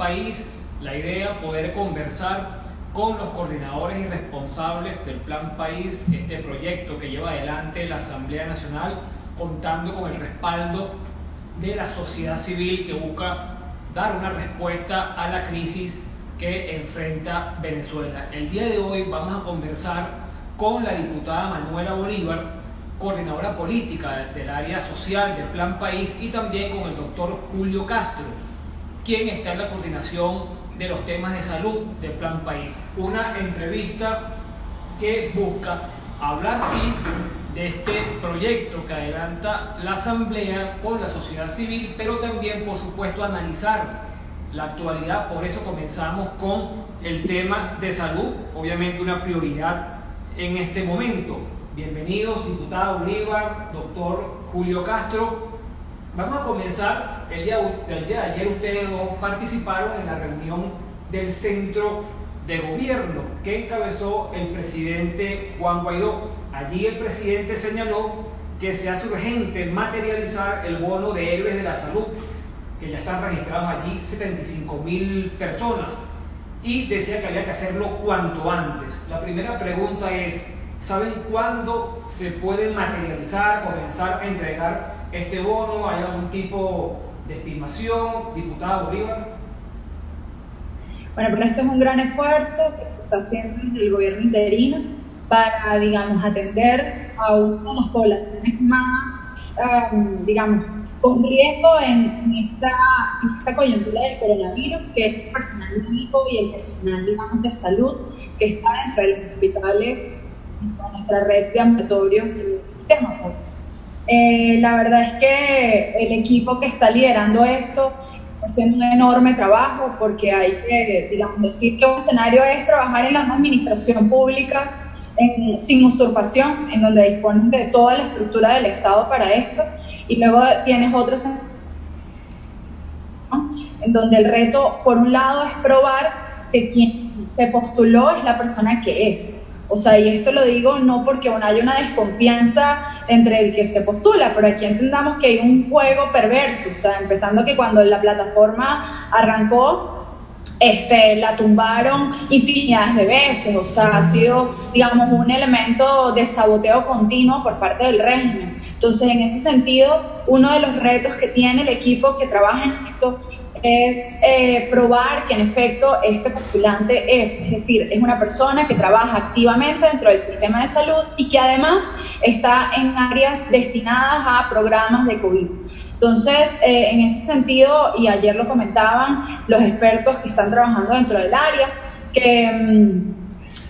País. La idea, poder conversar con los coordinadores y responsables del Plan País, este proyecto que lleva adelante la Asamblea Nacional, contando con el respaldo de la sociedad civil que busca dar una respuesta a la crisis que enfrenta Venezuela. El día de hoy vamos a conversar con la diputada Manuela Bolívar, coordinadora política del área social del Plan País, y también con el doctor Julio Castro, quien está en la coordinación de los temas de salud del Plan País. Una entrevista que busca hablar, sí, de este proyecto que adelanta la Asamblea con la sociedad civil, pero también, por supuesto, analizar la actualidad. Por eso comenzamos con el tema de salud, obviamente una prioridad en este momento. Bienvenidos, diputada Bolívar, doctor Julio Castro. Vamos a comenzar. El día de ayer ustedes dos participaron en la reunión del Centro de Gobierno que encabezó el presidente Juan Guaidó. Allí el presidente señaló que se hace urgente materializar el bono de héroes de la salud, que ya están registrados allí 75.000 personas, y decía que había que hacerlo cuanto antes. La primera pregunta es, ¿saben cuándo se puede materializar, comenzar a entregar este bono? ¿Hay algún tipo de estimación, diputada Bolívar? Bueno, pero esto es un gran esfuerzo que se está haciendo el gobierno interino para, digamos, atender a una de las poblaciones más, con riesgo en esta coyuntura del coronavirus, que es el personal médico y el personal, digamos, de salud que está dentro de los hospitales, en nuestra red de ambulatorios del sistema. La verdad es que el equipo que está liderando esto está haciendo un enorme trabajo, porque hay que, digamos, decir que un escenario es trabajar en la administración pública sin usurpación, en donde disponen de toda la estructura del Estado para esto, y luego tienes otros en donde el reto, por un lado, es probar que quien se postuló es la persona que es. O sea, y esto lo digo no porque haya una desconfianza entre el que se postula, pero aquí entendamos que hay un juego perverso. O sea, empezando que cuando la plataforma arrancó, la tumbaron infinidades de veces. O sea, ha sido, digamos, un elemento de saboteo continuo por parte del régimen. Entonces, en ese sentido, uno de los retos que tiene el equipo que trabaja en esto es probar que en efecto este postulante es decir, es una persona que trabaja activamente dentro del sistema de salud y que además está en áreas destinadas a programas de COVID. Entonces, en ese sentido, y ayer lo comentaban los expertos que están trabajando dentro del área, que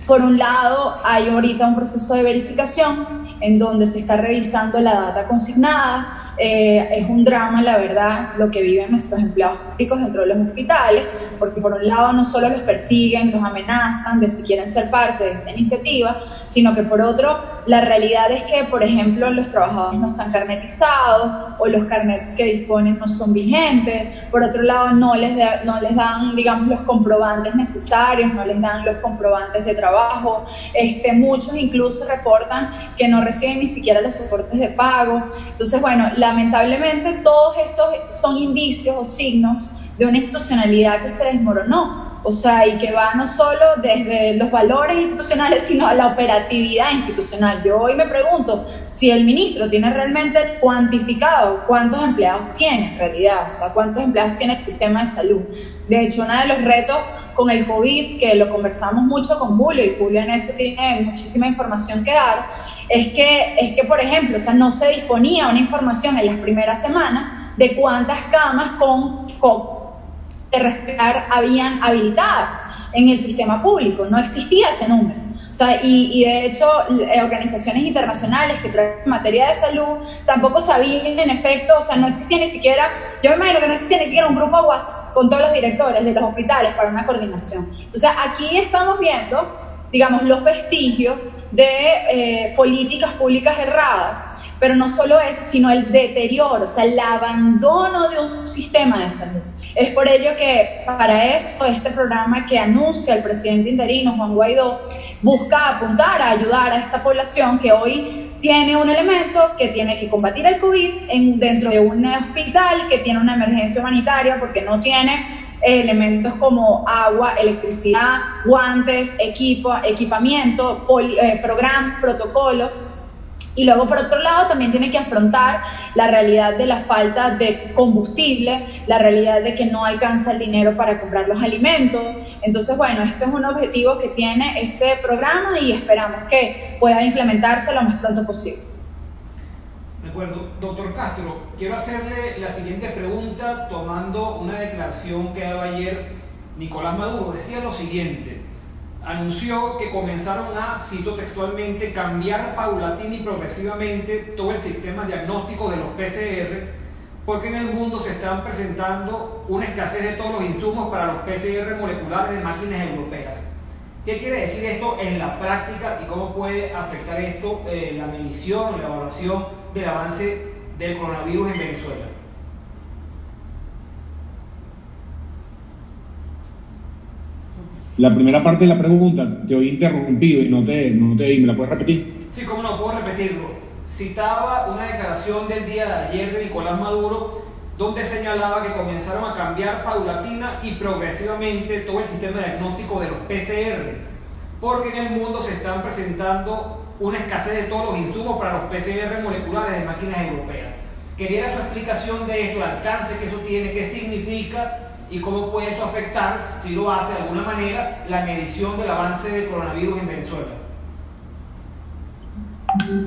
por un lado hay ahorita un proceso de verificación en donde se está revisando la data consignada. Es un drama, la verdad, lo que viven nuestros empleados públicos dentro de los hospitales, porque por un lado no solo los persiguen, los amenazan de si quieren ser parte de esta iniciativa, sino que por otro, la realidad es que, por ejemplo, los trabajadores no están carnetizados o los carnets que disponen no son vigentes. Por otro lado, no les dan, digamos, los comprobantes necesarios, no les dan los comprobantes de trabajo. Muchos incluso reportan que no reciben ni siquiera los soportes de pago. Entonces, bueno, lamentablemente todos estos son indicios o signos de una institucionalidad que se desmoronó. O sea, y que va no solo desde los valores institucionales, sino a la operatividad institucional. Yo hoy me pregunto si el ministro tiene realmente cuantificado cuántos empleados tiene en realidad, o sea, cuántos empleados tiene el sistema de salud. De hecho, uno de los retos con el COVID, que lo conversamos mucho con Julio, y Julio en eso tiene muchísima información que dar, es que por ejemplo, o sea, no se disponía una información en las primeras semanas de cuántas camas con de respirar habían habilitadas en el sistema público. No existía ese número. O sea, y de hecho, organizaciones internacionales que trabajan en materia de salud tampoco sabían en efecto, o sea, no existía ni siquiera, yo me imagino que no existía ni siquiera un grupo WhatsApp con todos los directores de los hospitales para una coordinación. Entonces, aquí estamos viendo, digamos, los vestigios de políticas públicas erradas. Pero no solo eso, sino el deterioro, o sea, el abandono de un sistema de salud. Es por ello que para eso este programa que anuncia el presidente interino Juan Guaidó busca apuntar a ayudar a esta población que hoy tiene un elemento que tiene que combatir el COVID dentro de un hospital que tiene una emergencia humanitaria porque no tiene elementos como agua, electricidad, guantes, equipamiento, programas, protocolos. Y luego, por otro lado, también tiene que afrontar la realidad de la falta de combustible, la realidad de que no alcanza el dinero para comprar los alimentos. Entonces, bueno, este es un objetivo que tiene este programa y esperamos que pueda implementarse lo más pronto posible. De acuerdo. Doctor Castro, quiero hacerle la siguiente pregunta tomando una declaración que daba ayer Nicolás Maduro. Decía lo siguiente: anunció que comenzaron a, cito textualmente, cambiar paulatina y progresivamente todo el sistema diagnóstico de los PCR, porque en el mundo se están presentando una escasez de todos los insumos para los PCR moleculares de máquinas europeas. ¿Qué quiere decir esto en la práctica y cómo puede afectar esto la medición, la evaluación del avance del coronavirus en Venezuela? La primera parte de la pregunta, te oí interrumpido y no te oí, ¿me la puedes repetir? Sí, cómo no, puedo repetirlo. Citaba una declaración del día de ayer de Nicolás Maduro, donde señalaba que comenzaron a cambiar paulatina y progresivamente todo el sistema diagnóstico de los PCR, porque en el mundo se están presentando una escasez de todos los insumos para los PCR moleculares de máquinas europeas. Quería su explicación de esto, el alcance que eso tiene, qué significa y cómo puede eso afectar, si lo hace de alguna manera, la medición del avance del coronavirus en Venezuela.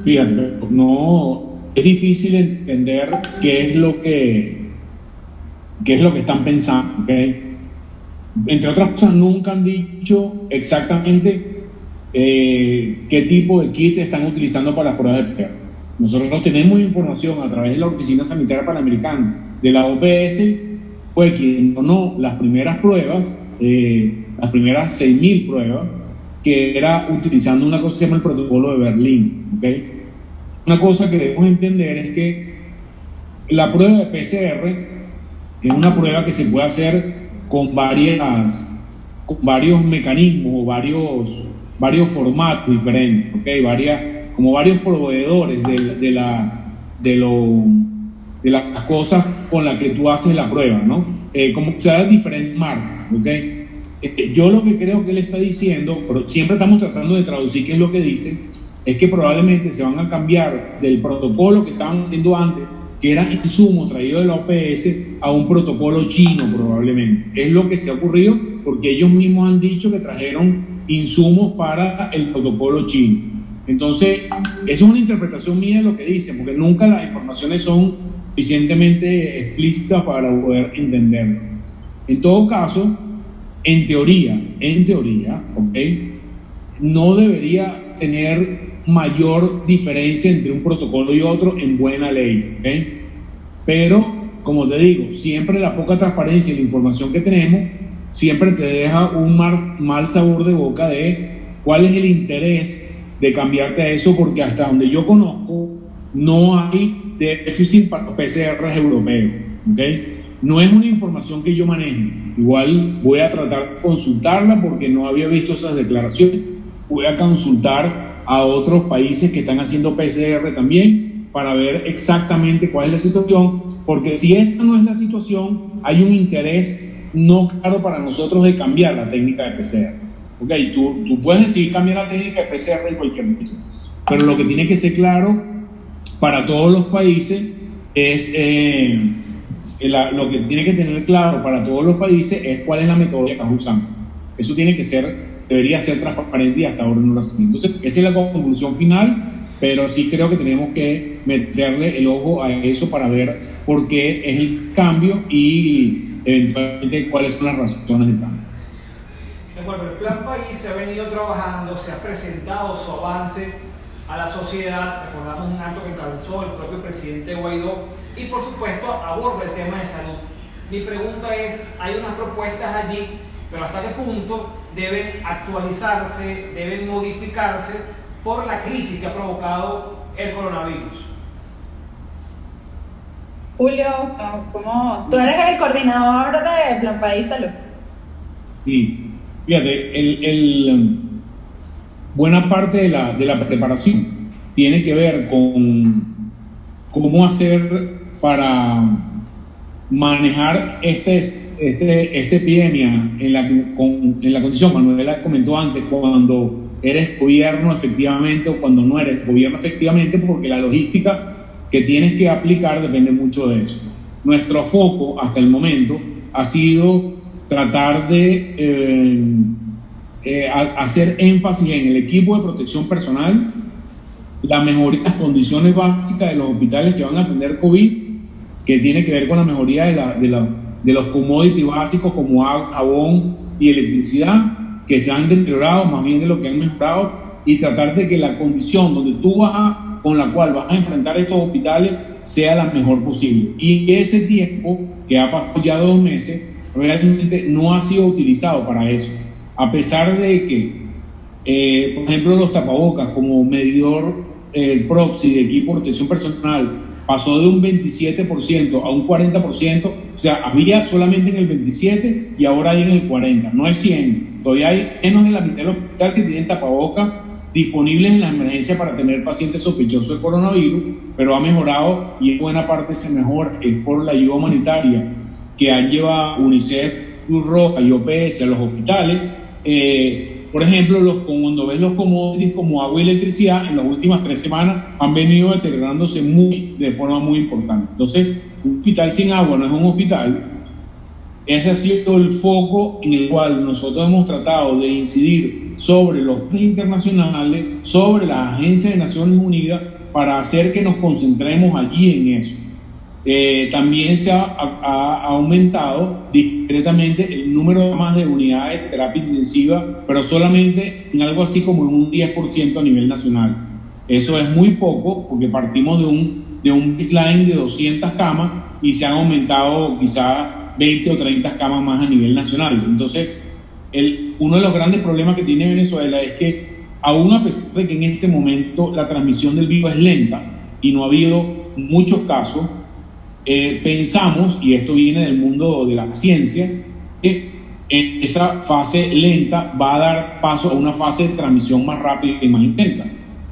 Fíjate, no, es difícil entender qué es lo que están pensando, ¿okay? Entre otras cosas, nunca han dicho exactamente qué tipo de kits están utilizando para las pruebas de PCR. Nosotros no tenemos información a través de la Oficina Sanitaria Panamericana, de la OPS, fue quien donó las primeras pruebas, las primeras 6.000 pruebas, que era utilizando una cosa que se llama el protocolo de Berlín, ¿okay? Una cosa que debemos entender es que la prueba de PCR es una prueba que se puede hacer con varios mecanismos o varios formatos diferentes, ¿okay? Como varios proveedores de las cosas con las que tú haces la prueba, ¿no? Como se da diferentes marcas, ¿ok? Yo lo que creo que él está diciendo, pero siempre estamos tratando de traducir qué es lo que dice, es que probablemente se van a cambiar del protocolo que estaban haciendo antes, que era insumo traído de la OPS, a un protocolo chino probablemente. Es lo que se ha ocurrido porque ellos mismos han dicho que trajeron insumos para el protocolo chino. Entonces, eso es una interpretación mía de lo que dicen, porque nunca las informaciones son suficientemente explícitas para poder entenderlo. En todo caso, en teoría, ¿okay? No debería tener mayor diferencia entre un protocolo y otro en buena ley, ¿okay? Pero, como te digo, siempre la poca transparencia y la información que tenemos siempre te deja un mal sabor de boca de cuál es el interés de cambiarte a eso, porque hasta donde yo conozco no hay déficit para los PCRs europeos, ¿okay? No es una información que yo maneje. Igual voy a tratar de consultarla porque no había visto esas declaraciones. Voy a consultar a otros países que están haciendo PCR también para ver exactamente cuál es la situación, porque si esa no es la situación, hay un interés no claro para nosotros de cambiar la técnica de PCR. Okay, tú puedes decidir cambiar la técnica de PCR en cualquier momento, pero lo que tiene que ser claro para todos los países es lo que tiene que tener claro para todos los países es cuál es la metodología que están usando. Eso debería ser transparente y hasta ahora no lo es. Entonces, esa es la conclusión final, pero sí creo que tenemos que meterle el ojo a eso para ver por qué es el cambio y eventualmente cuáles son las razones del cambio. De acuerdo, el Plan País se ha venido trabajando, se ha presentado su avance a la sociedad. Recordamos un acto que encabezó el propio presidente Guaidó y por supuesto aborda el tema de salud. Mi pregunta es, hay unas propuestas allí, pero ¿hasta qué punto deben actualizarse, deben modificarse por la crisis que ha provocado el coronavirus? Julio, ¿cómo? Tú eres el coordinador de Plan País Salud. Sí, fíjate, buena parte de la preparación tiene que ver con cómo hacer para manejar esta epidemia en la condición, Manuela comentó antes, cuando eres gobierno efectivamente o cuando no eres gobierno efectivamente, porque la logística que tienes que aplicar depende mucho de eso. Nuestro foco hasta el momento ha sido tratar de hacer énfasis en el equipo de protección personal, la mejoría de las condiciones básicas de los hospitales que van a atender COVID, que tiene que ver con la mejoría de los commodities básicos como agua, jabón y electricidad, que se han deteriorado más bien de lo que han mejorado, y tratar de que la condición con la cual vas a enfrentar estos hospitales sea la mejor posible. Y ese tiempo, que ha pasado ya 2 meses, realmente no ha sido utilizado para eso. A pesar de que, por ejemplo, los tapabocas como medidor proxy de equipo de protección personal pasó de un 27% a un 40%, o sea, había solamente en el 27 y ahora hay en el 40, no es 100. Todavía hay menos de la mitad del hospital que tienen tapabocas disponibles en la emergencia para tener pacientes sospechosos de coronavirus, pero ha mejorado, y en buena parte ese mejor es por la ayuda humanitaria que han llevado UNICEF, Cruz Roja y OPS a los hospitales. Por ejemplo, cuando ves los commodities como agua y electricidad, en las últimas 3 semanas han venido deteriorándose de forma muy importante. Entonces, un hospital sin agua no es un hospital. Ese ha sido el foco en el cual nosotros hemos tratado de incidir sobre los internacionales, sobre las agencias de Naciones Unidas, para hacer que nos concentremos allí en eso. También se ha aumentado discretamente el número más de unidades de terapia intensiva, pero solamente en algo así como en un 10% a nivel nacional. Eso es muy poco, porque partimos de un baseline de 200 camas y se han aumentado quizás 20 o 30 camas más a nivel nacional. Entonces, uno de los grandes problemas que tiene Venezuela es que, aún a pesar de que en este momento la transmisión del virus es lenta y no ha habido muchos casos, pensamos, y esto viene del mundo de la ciencia, que esa fase lenta va a dar paso a una fase de transmisión más rápida y más intensa.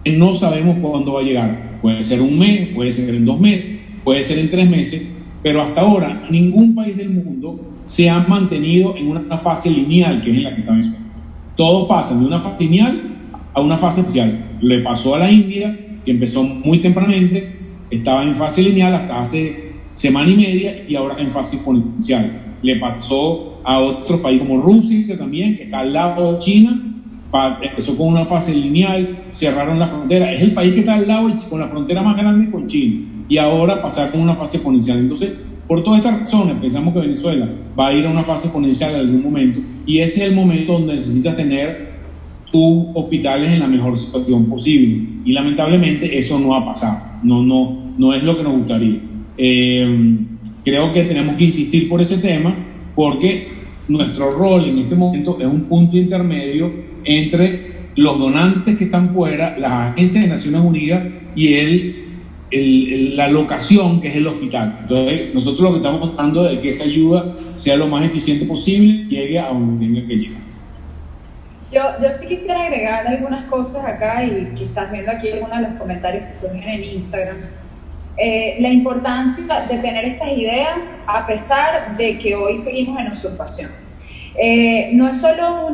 No sabemos cuándo va a llegar. Puede ser un mes, puede ser en 2 meses, puede ser en 3 meses, pero hasta ahora ningún país del mundo se ha mantenido en una fase lineal, que es en la que está Venezuela. Todos pasan de una fase lineal a una fase especial. Le pasó a la India, que empezó muy tempranamente, estaba en fase lineal hasta hace semana y media, y ahora en fase exponencial. Le pasó a otro país como Rusia, que también, que está al lado de China, empezó con una fase lineal, cerraron la frontera. Es el país que está al lado con la frontera más grande con China, y ahora pasar con una fase exponencial. Entonces, por todas estas razones, pensamos que Venezuela va a ir a una fase exponencial en algún momento, y ese es el momento donde necesitas tener tus hospitales en la mejor situación posible, y lamentablemente eso no ha pasado, no es lo que nos gustaría. Creo que tenemos que insistir por ese tema, porque nuestro rol en este momento es un punto intermedio entre los donantes que están fuera, las agencias de Naciones Unidas y la locación, que es el hospital. Entonces, nosotros lo que estamos tratando es que esa ayuda sea lo más eficiente posible, llegue a donde tenga que llegar. Yo sí quisiera agregar algunas cosas acá, y quizás viendo aquí algunos de los comentarios que surgen en Instagram. La importancia de tener estas ideas a pesar de que hoy seguimos en usurpación. No es solo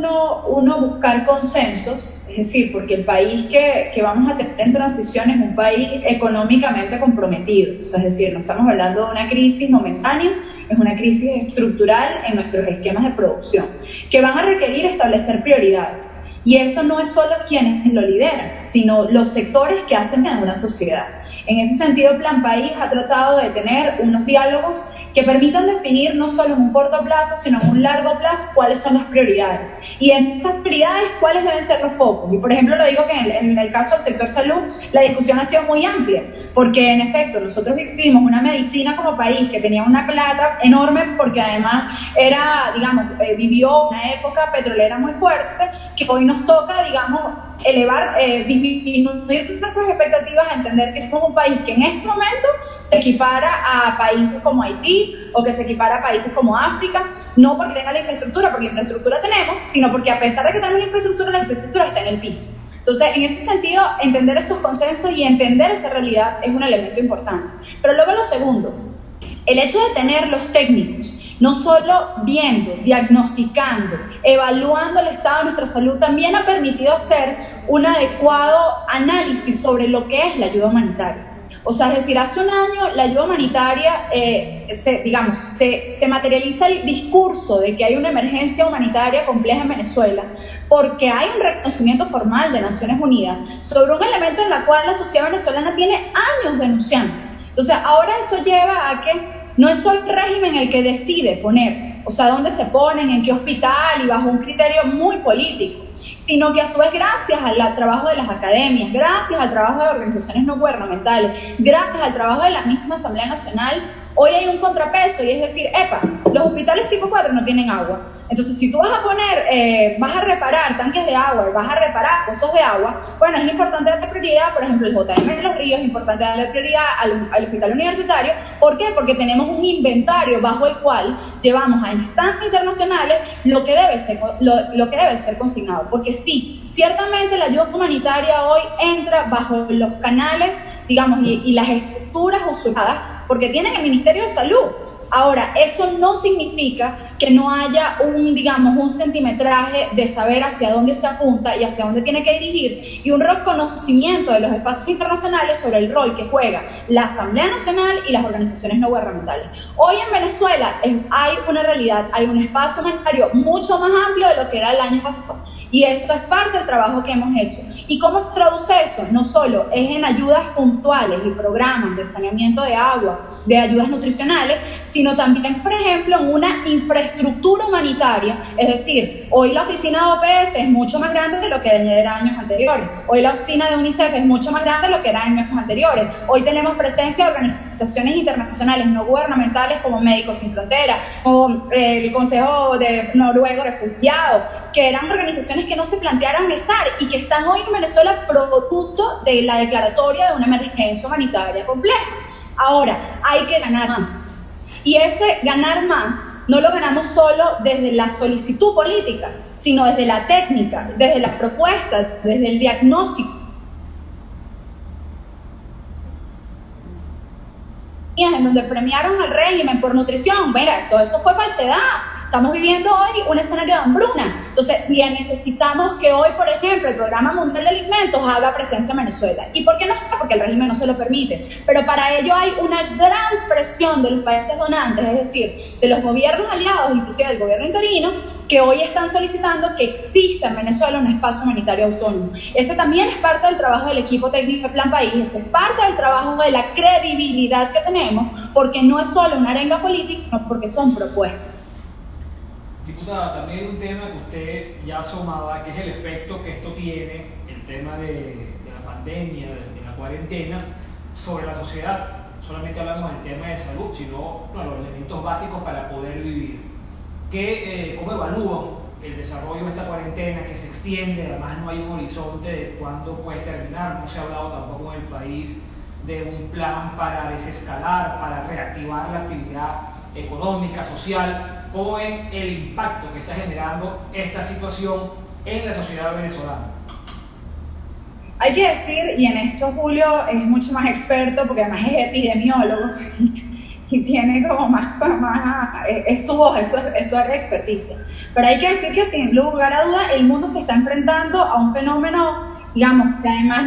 uno buscar consensos, es decir, porque el país que vamos a tener en transición es un país económicamente comprometido, o sea, es decir, no estamos hablando de una crisis momentánea, es una crisis estructural en nuestros esquemas de producción, que van a requerir establecer prioridades. Y eso no es solo quienes lo lideran, sino los sectores que hacen a una sociedad. En ese sentido, Plan País ha tratado de tener unos diálogos que permitan definir no solo en un corto plazo, sino en un largo plazo cuáles son las prioridades. Y en esas prioridades, cuáles deben ser los focos. Y por ejemplo, lo digo que en el caso del sector salud, la discusión ha sido muy amplia, porque en efecto, nosotros vivimos una medicina como país que tenía una plata enorme, porque además vivió una época petrolera muy fuerte, que hoy nos toca, disminuir nuestras expectativas, a entender que somos un país que en este momento se equipara a países como Haití, o que se equipara a países como África, no porque tenga la infraestructura, porque infraestructura tenemos, sino porque a pesar de que tenemos la infraestructura está en el piso. Entonces, en ese sentido, entender esos consensos y entender esa realidad es un elemento importante. Pero luego lo segundo, el hecho de tener los técnicos no solo viendo, diagnosticando, evaluando el estado de nuestra salud, también ha permitido hacer un adecuado análisis sobre lo que es la ayuda humanitaria. O sea, es decir, hace un año la ayuda humanitaria, se materializa el discurso de que hay una emergencia humanitaria compleja en Venezuela porque hay un reconocimiento formal de Naciones Unidas sobre un elemento en el cual la sociedad venezolana tiene años denunciando. Entonces, ahora eso lleva a que no es solo el régimen el que decide poner, o sea, dónde se ponen, en qué hospital y bajo un criterio muy político, sino que a su vez gracias al trabajo de las academias, gracias al trabajo de organizaciones no gubernamentales, gracias al trabajo de la misma Asamblea Nacional, hoy hay un contrapeso y es decir, los hospitales tipo 4 no tienen agua. Entonces, si tú vas a poner, vas a reparar tanques de agua y vas a reparar pozos de agua, bueno, es importante darle prioridad, por ejemplo, el JM de los Ríos, es importante darle prioridad al hospital universitario. ¿Por qué? Porque tenemos un inventario bajo el cual llevamos a instancias internacionales lo que debe ser consignado. Porque sí, ciertamente la ayuda humanitaria hoy entra bajo los canales, digamos, y las estructuras usurpadas, porque tienen el Ministerio de Salud. Ahora, eso no significa que no haya un centimetraje de saber hacia dónde se apunta y hacia dónde tiene que dirigirse, y un reconocimiento de los espacios internacionales sobre el rol que juega la Asamblea Nacional y las organizaciones no gubernamentales. Hoy en Venezuela hay una realidad, hay un espacio humanitario mucho más amplio de lo que era el año pasado. Y esto es parte del trabajo que hemos hecho. ¿Y cómo se traduce eso? No solo es en ayudas puntuales y programas de saneamiento de agua, de ayudas nutricionales, sino también, por ejemplo, en una infraestructura humanitaria. Es decir, hoy la oficina de OPS es mucho más grande de lo que era años anteriores. Hoy la oficina de UNICEF es mucho más grande de lo que era años anteriores. Hoy tenemos presencia de organizaciones internacionales no gubernamentales como Médicos Sin Fronteras, o el Consejo de Noruego Refugiados, que eran organizaciones que no se plantearon estar y que están hoy en Venezuela producto de la declaratoria de una emergencia humanitaria compleja. Ahora, hay que ganar más. Y ese ganar más no lo ganamos solo desde la solicitud política, sino desde la técnica, desde la propuesta, desde el diagnóstico. En donde premiaron al régimen por nutrición, mira, todo eso fue falsedad. Estamos viviendo hoy un escenario de hambruna. Entonces, bien, necesitamos que hoy, por ejemplo, el Programa Mundial de Alimentos haga presencia en Venezuela. ¿Y por qué no está? Porque el régimen no se lo permite. Pero para ello hay una gran presión de los países donantes, es decir, de los gobiernos aliados, inclusive del gobierno interino, que hoy están solicitando que exista en Venezuela un espacio humanitario autónomo. Ese también es parte del trabajo del equipo técnico de Plan País, ese es parte del trabajo de la credibilidad que tenemos, porque no es solo una arenga política, sino porque son propuestas. Diputada, también un tema que usted ya asomaba, que es el efecto que esto tiene, el tema de la pandemia, de la cuarentena, sobre la sociedad. Solamente hablamos del tema de salud, sino los elementos básicos para poder vivir. ¿Cómo evalúan el desarrollo de esta cuarentena que se extiende? Además, no hay un horizonte de cuándo puede terminar. No se ha hablado tampoco en el país de un plan para desescalar, para reactivar la actividad económica, social. ¿Cómo ven el impacto que está generando esta situación en la sociedad venezolana? Hay que decir, y en esto Julio es mucho más experto porque además es epidemiólogo y tiene como es su voz, es su área de experticia. Pero hay que decir que sin lugar a duda el mundo se está enfrentando a un fenómeno, digamos, que además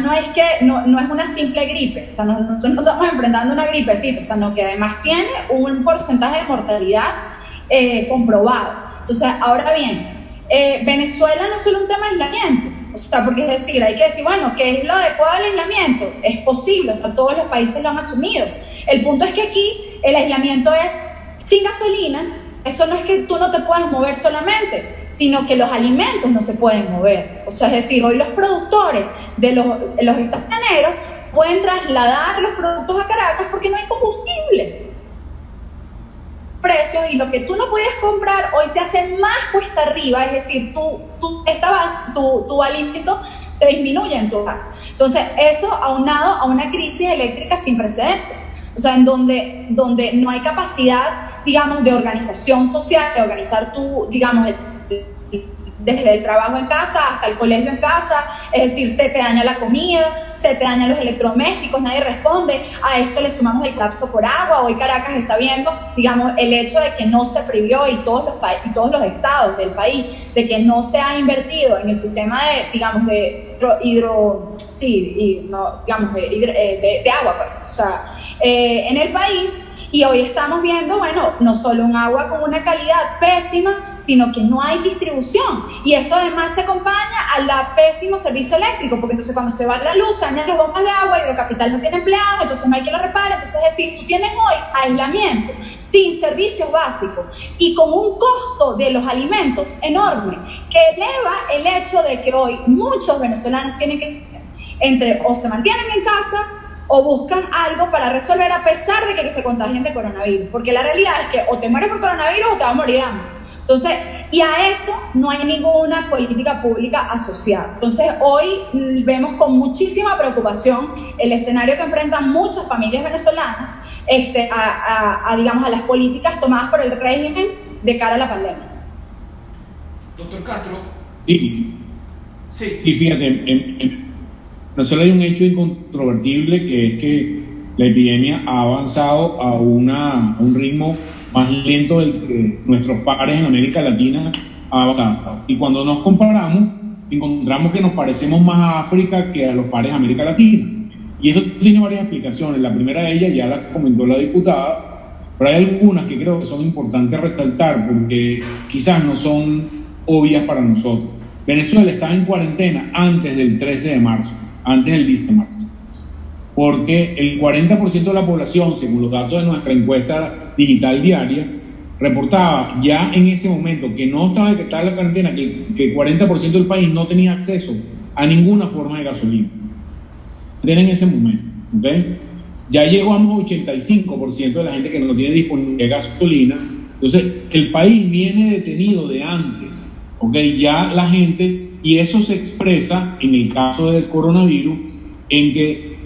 no es una simple gripe. O sea, nosotros no estamos enfrentando una gripecita, o sea, no, que además tiene un porcentaje de mortalidad comprobado. Entonces, ahora bien, Venezuela no es solo un tema de aislamiento, o sea, porque es decir, hay que decir, bueno, ¿qué es lo adecuado al aislamiento? Es posible, o sea, todos los países lo han asumido. El punto es que aquí el aislamiento es sin gasolina. Eso no es que tú no te puedas mover solamente, sino que los alimentos no se pueden mover. O sea, es decir, hoy los productores de los estados llaneros pueden trasladar los productos a Caracas porque no hay combustible. Precios, y lo que tú no podías comprar hoy se hace más cuesta arriba, es decir, tu alimento se disminuye en tu hogar. Entonces, eso aunado a una crisis eléctrica sin precedentes, o sea, en donde no hay capacidad, digamos, de organización social, de organizar desde el trabajo en casa hasta el colegio en casa, es decir, se te daña la comida, se te dañan los electrodomésticos, nadie responde. A esto le sumamos el colapso por agua. Hoy Caracas está viendo, digamos, el hecho de que no se previó, y todos los estados del país, de que no se ha invertido en el sistema de, digamos, de agua, pues, o sea, en el país. Y hoy estamos viendo, bueno, no solo un agua con una calidad pésima, sino que no hay distribución. Y esto además se acompaña al pésimo servicio eléctrico, porque entonces cuando se va la luz, se dañan las bombas de agua, Hidrocapital no tiene empleados, entonces no hay quien lo repare. Entonces, es decir, tú tienes hoy aislamiento, sin servicios básicos y con un costo de los alimentos enorme, que eleva el hecho de que hoy muchos venezolanos tienen que, o se mantienen en casa, o buscan algo para resolver a pesar de que se contagien de coronavirus, porque la realidad es que o te mueres por coronavirus o te vas a morir de hambre. Entonces, y a eso no hay ninguna política pública asociada. Entonces, hoy vemos con muchísima preocupación el escenario que enfrentan muchas familias venezolanas digamos, a las políticas tomadas por el régimen de cara a la pandemia. Doctor Castro. Sí, fíjate, no solo hay un hecho incontrovertible, que es que la epidemia ha avanzado a un ritmo más lento del que nuestros pares en América Latina han avanzado. Y cuando nos comparamos, encontramos que nos parecemos más a África que a los pares de América Latina. Y eso tiene varias explicaciones. La primera de ellas ya la comentó la diputada, pero hay algunas que creo que son importantes resaltar porque quizás no son obvias para nosotros. Venezuela estaba en cuarentena antes del 13 de marzo. Antes del 10 de marzo, porque el 40% de la población, según los datos de nuestra encuesta digital diaria, reportaba ya en ese momento que no estaba detectada la cuarentena, que el 40% del país no tenía acceso a ninguna forma de gasolina. En ese momento, ¿okay? Ya llegamos a 85% de la gente que no tiene disponible gasolina. Entonces, el país viene detenido de antes, ¿okay? Ya la gente... Y eso se expresa, en el caso del coronavirus, en que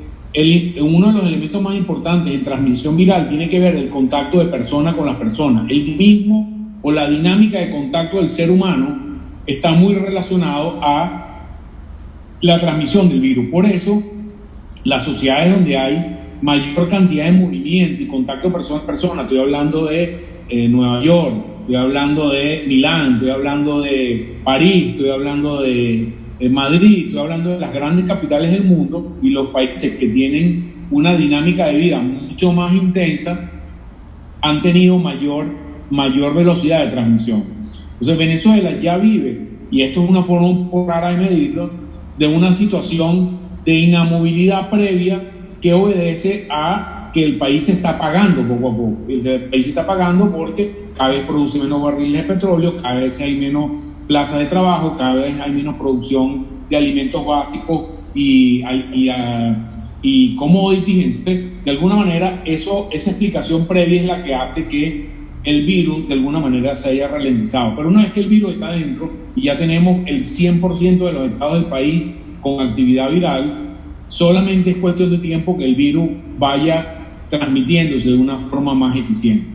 uno de los elementos más importantes en transmisión viral tiene que ver el contacto de persona con las personas. El dinamismo o la dinámica de contacto del ser humano está muy relacionado a la transmisión del virus. Por eso, las sociedades donde hay mayor cantidad de movimiento y contacto persona a persona, estoy hablando de Nueva York, estoy hablando de Milán, estoy hablando de París, estoy hablando de Madrid, estoy hablando de las grandes capitales del mundo y los países que tienen una dinámica de vida mucho más intensa han tenido mayor velocidad de transmisión. Entonces Venezuela ya vive, y esto es una forma un poco rara de medirlo, de una situación de inamovilidad previa que obedece a que el país se está apagando poco a poco. El país se está apagando porque cada vez produce menos barriles de petróleo, cada vez hay menos plazas de trabajo, cada vez hay menos producción de alimentos básicos y commodities. Entonces, de alguna manera, esa explicación previa es la que hace que el virus de alguna manera se haya ralentizado. Pero una vez que el virus está dentro y ya tenemos el 100% de los estados del país con actividad viral, solamente es cuestión de tiempo que el virus vaya transmitiéndose de una forma más eficiente.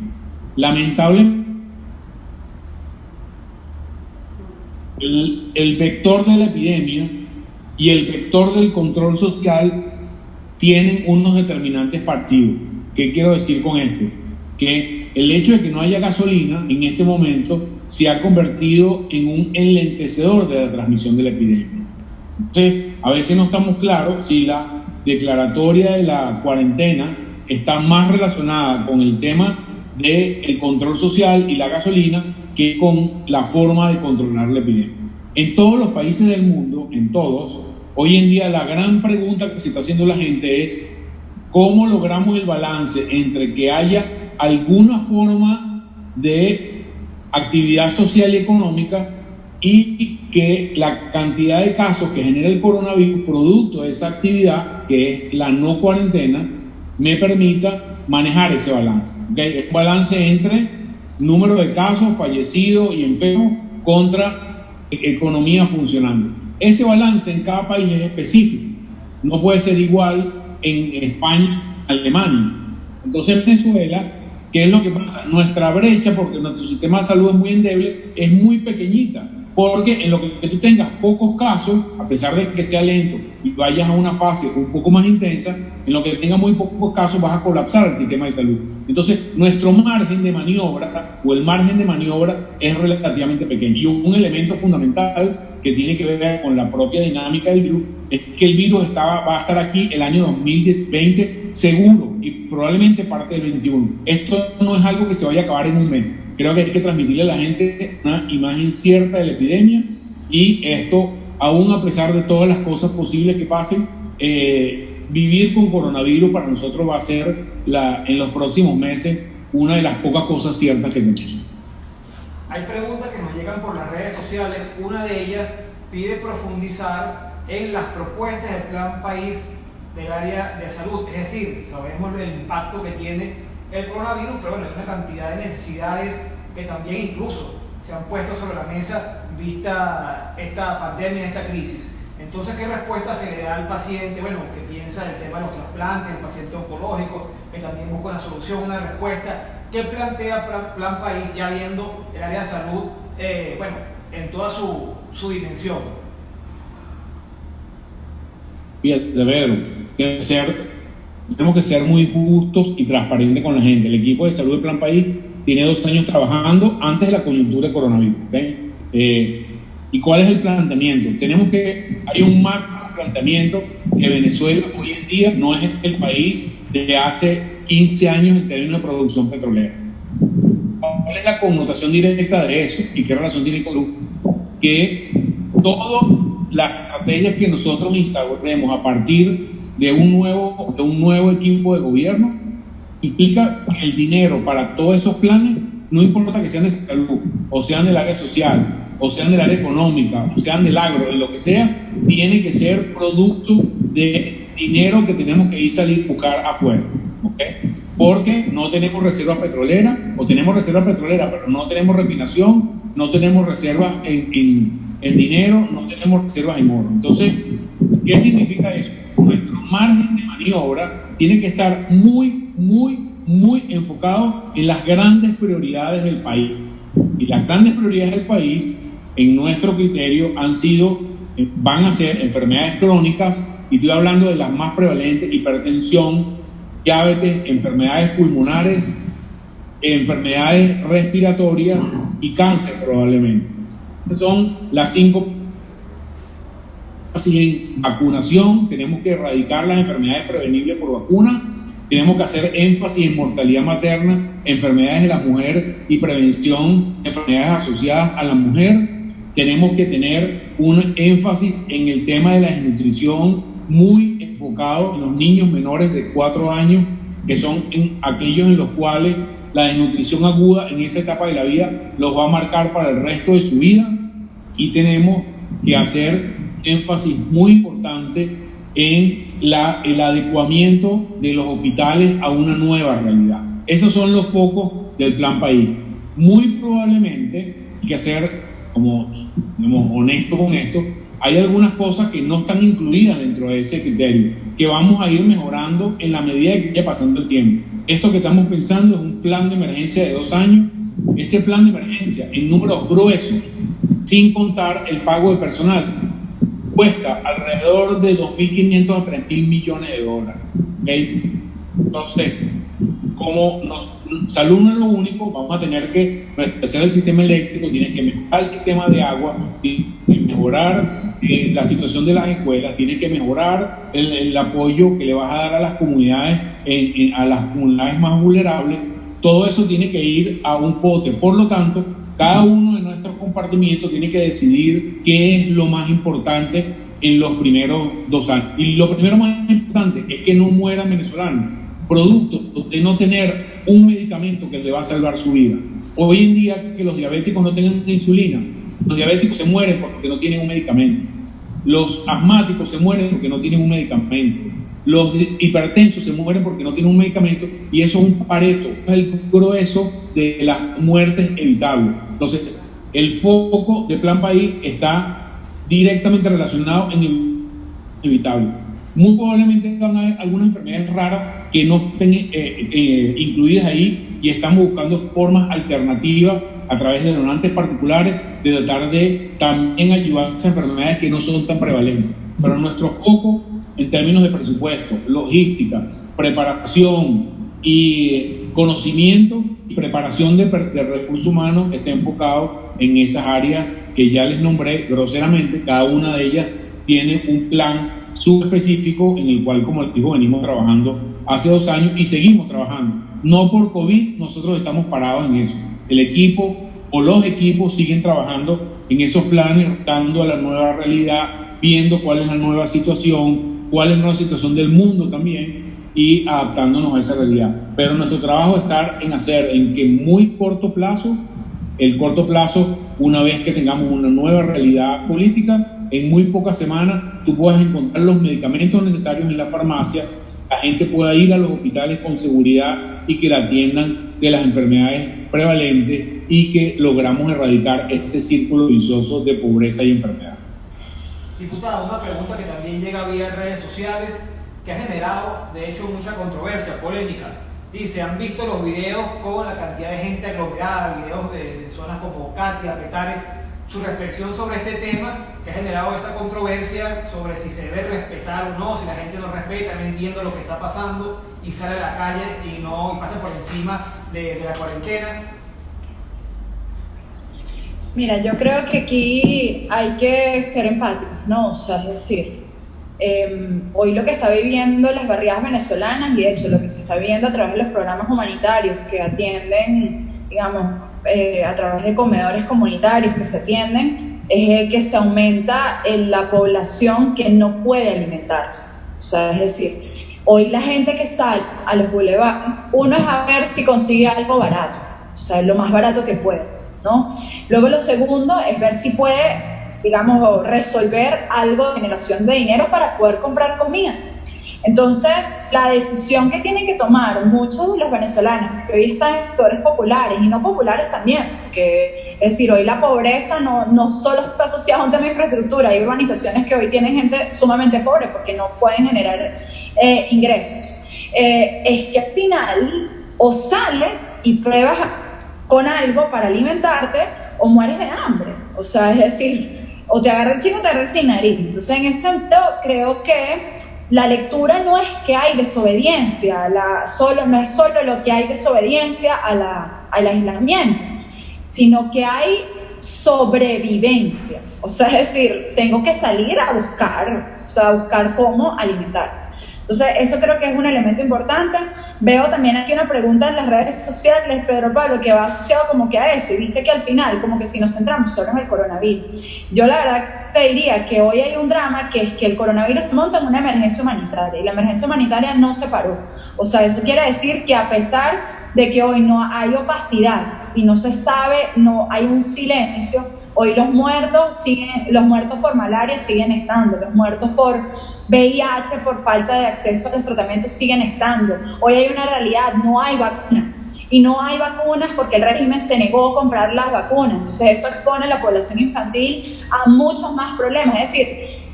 Lamentablemente, el vector de la epidemia y el vector del control social tienen unos determinantes partidos. ¿Qué quiero decir con esto? Que el hecho de que no haya gasolina en este momento se ha convertido en un enlentecedor de la transmisión de la epidemia. Entonces, a veces no estamos claros si la declaratoria de la cuarentena está más relacionada con el tema del control social y la gasolina que con la forma de controlar la epidemia. En todos los países del mundo, en todos, hoy en día la gran pregunta que se está haciendo la gente es ¿cómo logramos el balance entre que haya alguna forma de actividad social y económica y que la cantidad de casos que genera el coronavirus producto de esa actividad, que es la no cuarentena, me permita manejar ese balance? ¿Okay? Es un balance entre número de casos, fallecidos y enfermos contra economía funcionando. Ese balance en cada país es específico. No puede ser igual en España, Alemania. Entonces en Venezuela, ¿qué es lo que pasa? Nuestra brecha, porque nuestro sistema de salud es muy endeble, es muy pequeñita. porque en lo que tú tengas pocos casos, a pesar de que sea lento y vayas a una fase un poco más intensa, en lo que tengas muy pocos casos vas a colapsar el sistema de salud. Entonces, nuestro margen de maniobra o el margen de maniobra es relativamente pequeño. Y un elemento fundamental que tiene que ver con la propia dinámica del virus es que el virus va a estar aquí el año 2020 seguro y probablemente parte del 21. Esto no es algo que se vaya a acabar en un mes. Creo que hay que transmitirle a la gente una imagen cierta de la epidemia, y esto, aún a pesar de todas las cosas posibles que pasen, vivir con coronavirus para nosotros va a ser en los próximos meses una de las pocas cosas ciertas que tenemos. Hay preguntas que nos llegan por las redes sociales. Una de ellas pide profundizar en las propuestas del Plan País del área de salud. Es decir, sabemos el impacto que tiene el coronavirus, pero bueno, hay una cantidad de necesidades que también incluso se han puesto sobre la mesa vista esta pandemia, esta crisis. Entonces, ¿qué respuesta se le da al paciente? Bueno, que piensa del tema de los trasplantes, el paciente oncológico, que también busca una solución, una respuesta. ¿Qué plantea Plan País ya viendo el área de salud, bueno, en toda su dimensión? Bien, de ver, tenemos que ser muy justos y transparentes con la gente. El equipo de salud de Plan País tiene 2 años trabajando antes de la coyuntura de coronavirus. ¿Okay? ¿Y cuál es el planteamiento? Hay un macro planteamiento que Venezuela hoy en día no es el país de hace 15 años en términos de producción petrolera. ¿Cuál es la connotación directa de eso y qué relación tiene con Perú? Que todas las estrategias que nosotros instauremos a partir de un nuevo equipo de gobierno implica que el dinero para todos esos planes, no importa que sean de salud, o sean del área social, o sean del área económica, o sean del agro, de lo que sea, tiene que ser producto de dinero que tenemos que salir a buscar afuera. ¿Okay? Porque no tenemos reservas petroleras, o tenemos reservas petroleras, pero no tenemos refinación, no tenemos reservas en dinero, no tenemos reservas en oro. Entonces, ¿qué significa eso? Nuestro margen de maniobra tiene que estar muy enfocado en las grandes prioridades del país. Y las grandes prioridades del país, en nuestro criterio, van a ser enfermedades crónicas, y estoy hablando de las más prevalentes: hipertensión, diabetes, enfermedades pulmonares, enfermedades respiratorias y cáncer probablemente. Son las 5. Así, en vacunación, tenemos que erradicar las enfermedades prevenibles por vacuna, tenemos que hacer énfasis en mortalidad materna, enfermedades de la mujer y prevención de enfermedades asociadas a la mujer. Tenemos que tener un énfasis en el tema de la desnutrición muy enfocado en los niños menores de 4 años, que son aquellos en los cuales la desnutrición aguda en esa etapa de la vida los va a marcar para el resto de su vida. Y tenemos que hacer énfasis muy importante en el adecuamiento de los hospitales a una nueva realidad. Esos son los focos del Plan País. Muy probablemente, hay que ser como honesto con esto, hay algunas cosas que no están incluidas dentro de ese criterio, que vamos a ir mejorando en la medida que vaya pasando el tiempo. Esto que estamos pensando es un plan de emergencia de 2 años. Ese plan de emergencia, en números gruesos, sin contar el pago de personal, cuesta alrededor de 2.500 a 3.000 millones de dólares. ¿Okay? Entonces, como salud no es lo único, vamos a tener que restablecer el sistema eléctrico, tiene que mejorar el sistema de agua, tiene que mejorar la situación de las escuelas, tiene que mejorar el apoyo que le vas a dar a las comunidades, a las comunidades más vulnerables. Todo eso tiene que ir a un pote. Por lo tanto, cada uno de nuestros compartimientos tiene que decidir qué es lo más importante en los primeros 2 años. Y lo primero más importante es que no mueran venezolanos, producto de no tener un medicamento que le va a salvar su vida. Hoy en día, que los diabéticos no tienen insulina, los diabéticos se mueren porque no tienen un medicamento. Los asmáticos se mueren porque no tienen un medicamento. Los hipertensos se mueren porque no tienen un medicamento, y eso es un pareto, es el grueso de las muertes evitables. Entonces, el foco del Plan País está directamente relacionado en el evitable. muy probablemente van a haber algunas enfermedades raras que no estén incluidas ahí, y estamos buscando formas alternativas a través de donantes particulares de tratar de también ayudar a esas enfermedades que no son tan prevalentes. Pero nuestro foco en términos de presupuesto, logística, preparación y conocimiento y preparación de recursos humanos está enfocado en esas áreas que ya les nombré groseramente. Cada una de ellas tiene un plan subespecífico en el cual, como les digo, venimos trabajando hace 2 años y seguimos trabajando. No por COVID, nosotros estamos parados en eso. El equipo o los equipos siguen trabajando en esos planes, adaptando a la nueva realidad, viendo cuál es la nueva situación, cuál es la nueva situación del mundo también, y adaptándonos a esa realidad. Pero nuestro trabajo está en hacer en que en muy corto plazo, una vez que tengamos una nueva realidad política, en muy pocas semanas tú puedas encontrar los medicamentos necesarios en la farmacia, la gente pueda ir a los hospitales con seguridad y que la atiendan de las enfermedades prevalentes, y que logramos erradicar este círculo vicioso de pobreza y enfermedad. Diputado, una pregunta que también llega vía redes sociales, que ha generado, de hecho, mucha controversia, polémica. Dice, ¿han visto los videos con la cantidad de gente aglomerada, videos de zonas como Katia, Petare? Su reflexión sobre este tema, que ha generado esa controversia sobre si se debe respetar o no, si la gente no respeta, no entiende lo que está pasando y sale a la calle y pasa por encima de la cuarentena. Mira, yo creo que aquí hay que ser empáticos, ¿no? O sea, es decir, hoy lo que está viviendo las barriadas venezolanas, y de hecho lo que se está viendo a través de los programas humanitarios que atienden, digamos, a través de comedores comunitarios que se atienden, es que se aumenta la población que no puede alimentarse. O sea, es decir, hoy la gente que sale a los bulevares, uno es a ver si consigue algo barato, o sea, lo más barato que puede, ¿no? Luego lo segundo es ver si puede, digamos, resolver algo de generación de dinero para poder comprar comida. Entonces, la decisión que tienen que tomar muchos de los venezolanos, que hoy están en sectores populares y no populares también, que es decir, hoy la pobreza no solo está asociada a un tema de infraestructura, hay urbanizaciones que hoy tienen gente sumamente pobre porque no pueden generar ingresos. Es que al final o sales y pruebas con algo para alimentarte o mueres de hambre. O sea, es decir, o te agarra el chico o te agarra el sin nariz. Entonces, en ese sentido, creo que la lectura no es que hay desobediencia, no es solo lo que hay desobediencia al aislamiento, sino que hay sobrevivencia. O sea, es decir, tengo que salir a buscar cómo alimentar. Entonces, eso creo que es un elemento importante. Veo también aquí una pregunta en las redes sociales, Pedro Pablo, que va asociado como que a eso, y dice que al final, como que si nos centramos solo en el coronavirus. Yo la verdad te diría que hoy hay un drama, que es que el coronavirus monta en una emergencia humanitaria, y la emergencia humanitaria no se paró. O sea, eso quiere decir que a pesar de que hoy no hay opacidad y no se sabe, no hay un silencio, hoy los muertos por malaria siguen estando, los muertos por VIH, por falta de acceso a los tratamientos siguen estando. Hoy hay una realidad, no hay vacunas. Y no hay vacunas porque el régimen se negó a comprar las vacunas. Entonces eso expone a la población infantil a muchos más problemas. Es decir,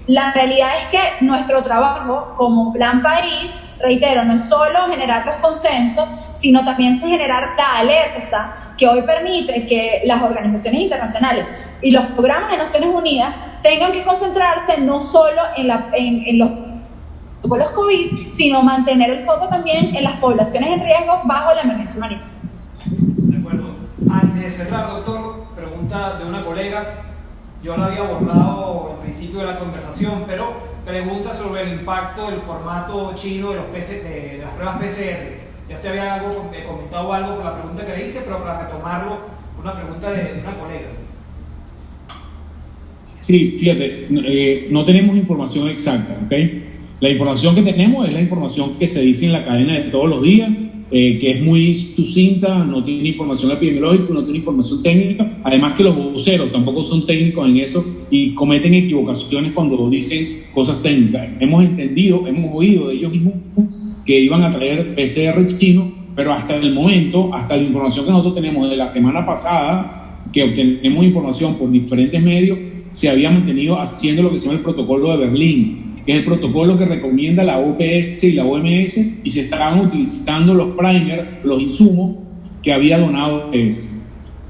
la realidad es que nuestro trabajo como Plan País, reitero, no es solo generar los consensos, sino también generar la alerta que hoy permite que las organizaciones internacionales y los programas de Naciones Unidas tengan que concentrarse no solo en los protocolos COVID, sino mantener el foco también en las poblaciones en riesgo bajo la emergencia humanitaria. De acuerdo. Antes de cerrar, doctor, pregunta de una colega. Yo la había abordado al principio de la conversación, pero pregunta sobre el impacto del formato chino de las pruebas PCR. Ya usted había comentado algo por la pregunta que le hice, pero para retomarlo, una pregunta de una colega. Sí, fíjate, no tenemos información exacta, ¿ok? La información que tenemos es la información que se dice en la cadena de todos los días, que es muy sucinta, no tiene información epidemiológica, no tiene información técnica, además que los voceros tampoco son técnicos en eso y cometen equivocaciones cuando dicen cosas técnicas. Hemos oído de ellos mismos que iban a traer PCR chino, pero hasta el momento, hasta la información que nosotros tenemos de la semana pasada, que obtenemos información por diferentes medios, se había mantenido haciendo lo que se llama el protocolo de Berlín, que es el protocolo que recomienda la OPS y la OMS, y se estaban utilizando los primers, los insumos que había donado OPS.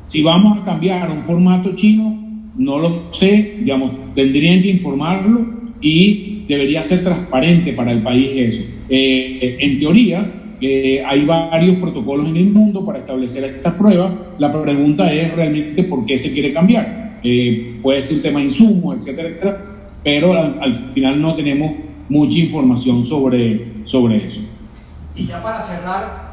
Si vamos a cambiar a un formato chino, no lo sé, digamos, tendrían que informarlo y debería ser transparente para el país eso. En teoría, hay varios protocolos en el mundo para establecer estas pruebas. La pregunta es realmente por qué se quiere cambiar. Puede ser un tema de insumos, etcétera, etcétera, pero al final no tenemos mucha información sobre eso. Y ya para cerrar,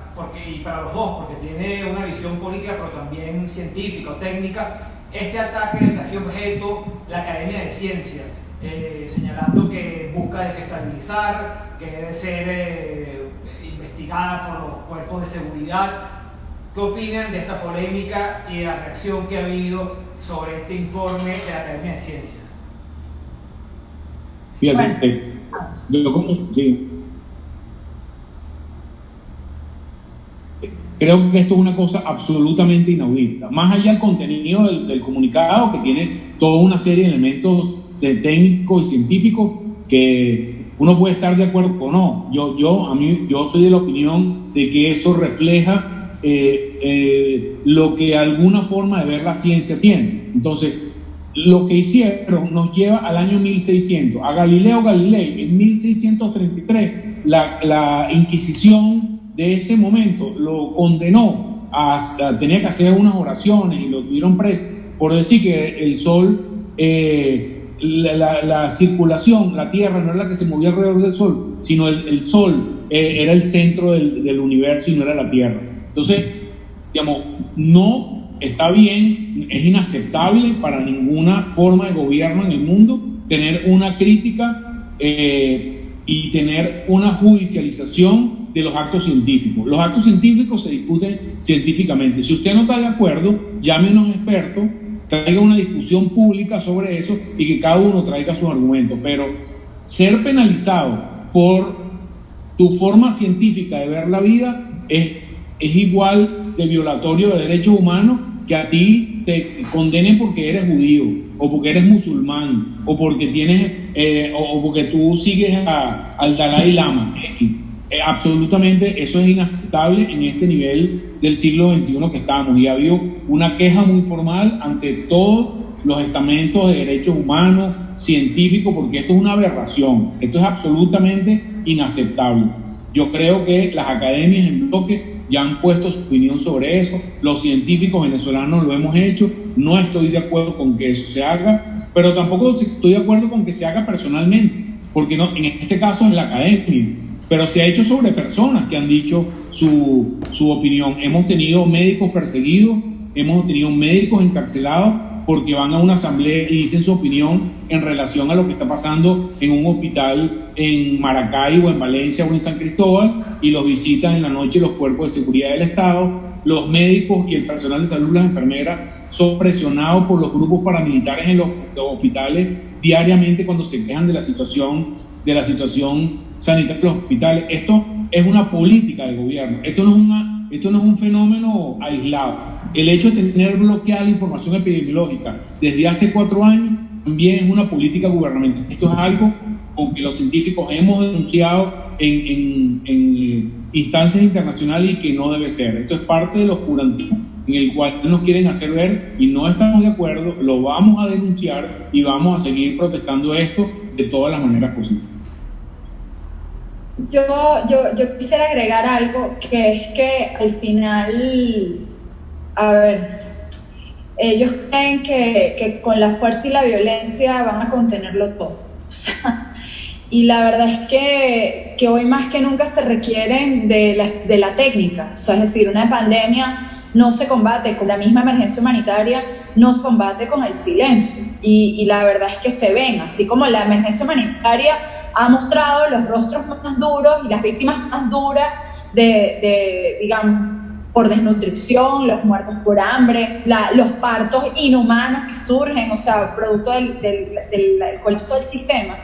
y para los dos, porque tiene una visión política pero también científica o técnica, este ataque del que ha sido objeto la Academia de Ciencias, señalando que busca desestabilizar, que debe ser investigada por los cuerpos de seguridad. ¿Qué opinan de esta polémica y de la reacción que ha habido sobre este informe de la Academia de Ciencias? Fíjate, sí. Creo que esto es una cosa absolutamente inaudita. Más allá del contenido del comunicado, que tiene toda una serie de elementos técnicos y científicos que uno puede estar de acuerdo o no. Yo soy de la opinión de que eso refleja lo que alguna forma de ver la ciencia tiene. Entonces, lo que hicieron nos lleva al año 1600. A Galileo Galilei, en 1633, la Inquisición de ese momento lo condenó tenía que hacer unas oraciones y lo tuvieron preso por decir que el sol, la circulación, la Tierra no era la que se movía alrededor del sol, sino el sol era el centro del universo y no era la Tierra. Entonces, digamos, no está bien, es inaceptable para ninguna forma de gobierno en el mundo tener una crítica y tener una judicialización de los actos científicos. Los actos científicos se discuten científicamente. Si usted no está de acuerdo, llame a unos expertos, traiga una discusión pública sobre eso y que cada uno traiga sus argumentos. Pero ser penalizado por tu forma científica de ver la vida es igual de violatorio de derechos humanos que a ti te condenen porque eres judío o porque eres musulmán o porque tienes o porque tú sigues al Dalai Lama. Absolutamente, eso es inaceptable en este nivel del siglo XXI que estamos, y ha habido una queja muy formal ante todos los estamentos de derechos humanos, científicos, porque esto es una aberración, esto es absolutamente inaceptable. Yo creo que las academias en bloque ya han puesto su opinión sobre eso, los científicos venezolanos lo hemos hecho, no estoy de acuerdo con que eso se haga, pero tampoco estoy de acuerdo con que se haga personalmente, porque no, en este caso es la academia. Pero se ha hecho sobre personas que han dicho su opinión. Hemos tenido médicos perseguidos, hemos tenido médicos encarcelados porque van a una asamblea y dicen su opinión en relación a lo que está pasando en un hospital en Maracay o en Valencia o en San Cristóbal, y los visitan en la noche los cuerpos de seguridad del Estado. Los médicos y el personal de salud, las enfermeras, son presionados por los grupos paramilitares en los hospitales diariamente cuando se quejan de la situación sanitaria de los hospitales. Esto es una política del gobierno, esto no es un fenómeno aislado. El hecho de tener bloqueada la información epidemiológica desde hace 4 años también es una política gubernamental. Esto es algo con que los científicos hemos denunciado en instancias internacionales y que no debe ser. Esto es parte del oscurantismo en el cual nos quieren hacer ver y no estamos de acuerdo, lo vamos a denunciar y vamos a seguir protestando esto de todas las maneras posibles. Yo quisiera agregar algo, que es que al final, a ver, ellos creen que con la fuerza y la violencia van a contenerlo todo. O sea, y la verdad es que hoy más que nunca se requieren de la técnica. O sea, es decir, una pandemia no se combate con la misma emergencia humanitaria, no se combate con el silencio. Y la verdad es que se ven, así como la emergencia humanitaria ha mostrado los rostros más duros y las víctimas más duras digamos, por desnutrición, los muertos por hambre, los partos inhumanos que surgen, o sea, producto del colapso del sistema.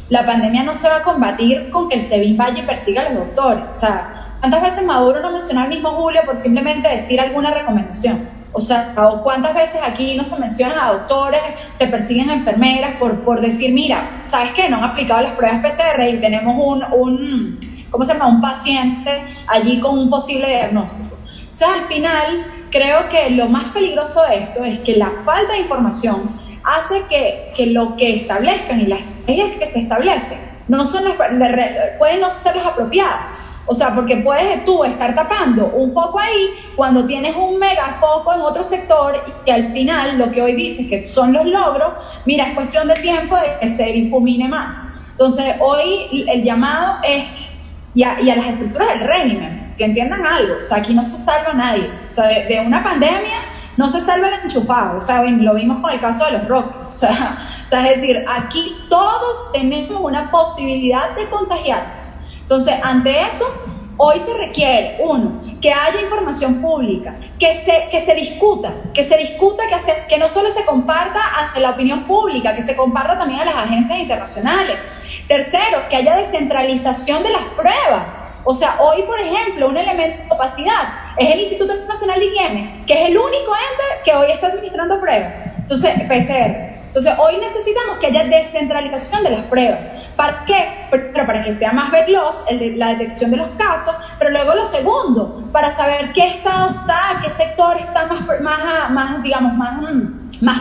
La pandemia no se va a combatir con que el SEBIN vaya y persiga a los doctores. O sea, ¿cuántas veces Maduro no mencionó al mismo Julio por simplemente decir alguna recomendación? O sea, o cuántas veces aquí no se mencionan a doctores, se persiguen a enfermeras por decir, mira, ¿sabes qué? No han aplicado las pruebas PCR y tenemos ¿cómo se llama? Un paciente allí con un posible diagnóstico. O sea, al final, creo que lo más peligroso de esto es que la falta de información hace que lo que establezcan y las estrategias que se establecen pueden no ser las apropiadas. O sea, porque puedes tú estar tapando un foco ahí cuando tienes un mega foco en otro sector y al final lo que hoy dices que son los logros, mira, es cuestión de tiempo de que se difumine más. Entonces, hoy el llamado es, y a las estructuras del régimen, que entiendan algo, o sea, aquí no se salva nadie. O sea, de una pandemia no se salva el enchufado, o sea, lo vimos con el caso de los Roques. O sea, es decir, aquí todos tenemos una posibilidad de contagiarnos. Entonces, ante eso, hoy se requiere, uno, que haya información pública, que se discuta, que no solo se comparta ante la opinión pública, que se comparta también a las agencias internacionales. Tercero, que haya descentralización de las pruebas. O sea, hoy, por ejemplo, un elemento de opacidad es el Instituto Nacional de Higiene, que es el único ente que hoy está administrando pruebas. Entonces, PCR. Entonces, hoy necesitamos que haya descentralización de las pruebas. ¿Para qué? Pero para que sea más veloz la detección de los casos, pero luego lo segundo, para saber qué estado está, qué sector está más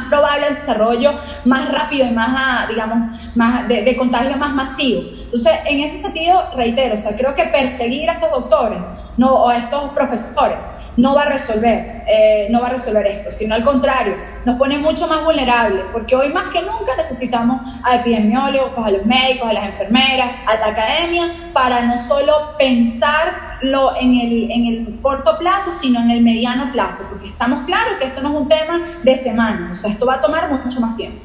probable el desarrollo, más rápido y más de contagio más masivo. Entonces, en ese sentido, reitero, o sea, creo que perseguir a estos doctores o a estos profesores no va a resolver esto, sino al contrario, nos pone mucho más vulnerables, porque hoy más que nunca necesitamos a epidemiólogos, a los médicos, a las enfermeras, a la academia, para no solo pensarlo en el corto plazo, sino en el mediano plazo, porque estamos claros que esto no es un tema de semanas, o sea, esto va a tomar mucho más tiempo.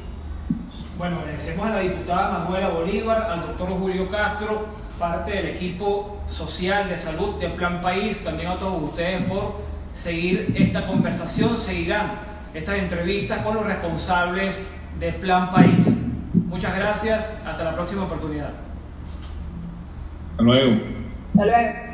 Bueno, agradecemos a la diputada Manuela Bolívar, al doctor Julio Castro, parte del equipo social de salud de Plan País, también a todos ustedes por seguir esta conversación, seguirán estas entrevistas con los responsables de Plan País. Muchas gracias, hasta la próxima oportunidad. Hasta luego. Hasta luego.